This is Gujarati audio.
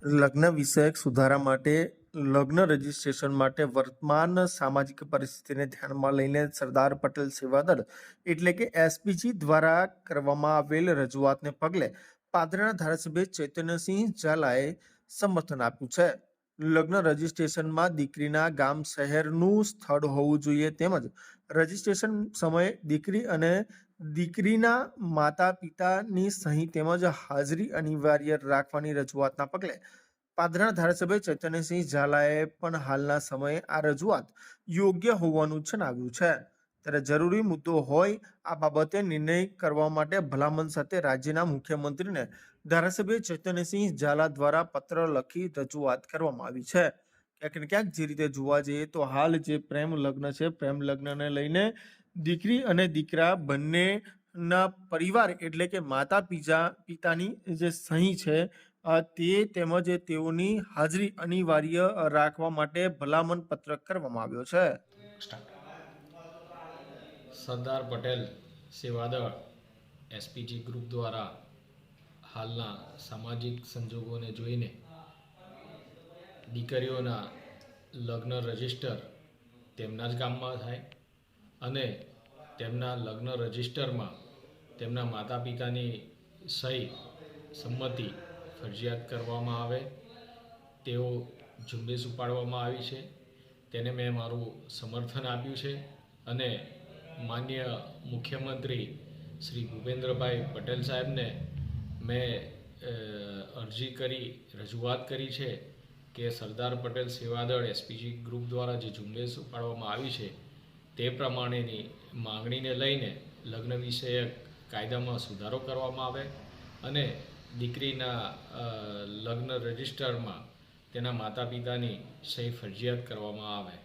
લગ્ન વિષયક સુધારા માટે લગ્ન રજિસ્ટ્રેશન માટે વર્તમાન સામાજિક પરિસ્થિતિને ધ્યાનમાં લઈને સરદાર પટેલ સેવાદળ એટલે કે એસપીજી દ્વારા કરવામાં આવેલ રજૂઆતને પગલે પાદરાના ધારાસભ્ય ચૈતન્યસિંહ ઝાલાએ સમર્થન આપ્યું છે. લગ્ન રજિસ્ટ્રેશનમાં દીકરીના ગામ શહેરનું સ્થળ હોવું જોઈએ તેમજ રજિસ્ટ્રેશન સમયે દીકરી અને દીકરીના માતા પિતાની સહી તેમજ હાજરી અનિવાર્ય રાખવાની રજૂઆતના પગલે પાદરાના ધારાસભ્ય ચૈતન્યસિંહ ઝાલાએ પણ હાલના સમયે આ રજૂઆત યોગ્ય હોવાનું જણાવ્યું છે. ત્યારે જરૂરી મુદ્દો હોય આ બાબતે નિર્ણય કરવા માટે ભલામણ સાથે રાજ્યના મુખ્યમંત્રીને ધારાસભ્ય ચૈતન્યસિંહ ઝાલા દ્વારા પત્ર લખી રજૂઆત કરવામાં આવી છે. ક્યાંક ને ક્યાંક જે રીતે જોવા જઈએ તો હાલ જે પ્રેમ લગ્ન છે, પ્રેમ લગ્નને લઈને દીકરી અને દીકરા બંનેના પરિવાર એટલે કે માતા પિતાની જે સહી છે તે તેમજ તેઓની હાજરી અનિવાર્ય રાખવા માટે ભલામણ પત્રક કરવામાં આવ્યો છે. સરદાર પટેલ સેવાદળ એસપીજી ગ્રુપ દ્વારા હાલના સામાજિક સંજોગોને જોઈને દીકરીઓના લગ્ન રજિસ્ટર તેમના જ ગામમાં થાય અને તેમના લગ્ન રજિસ્ટરમાં તેમના માતા પિતાની સહી સંમતિ ફરજિયાત કરવામાં આવે તેઓ ઝુંબેશ ઉપાડવામાં આવી છે. તેને મેં મારું સમર્થન આપ્યું છે અને માનનીય મુખ્યમંત્રી શ્રી ભૂપેન્દ્રભાઈ પટેલ સાહેબને મેં અરજી કરી રજૂઆત કરી છે કે સરદાર પટેલ સેવાદળ એસપીજી ગ્રુપ દ્વારા જે ઝુંબેશ ઉપાડવામાં આવી છે તે પ્રમાણેની માંગણીને લઈને લગ્ન વિષયક કાયદામાં સુધારો કરવામાં આવે અને દીકરીના લગ્ન રજિસ્ટરમાં તેના માતા પિતાની સહી ફરજિયાત કરવામાં આવે.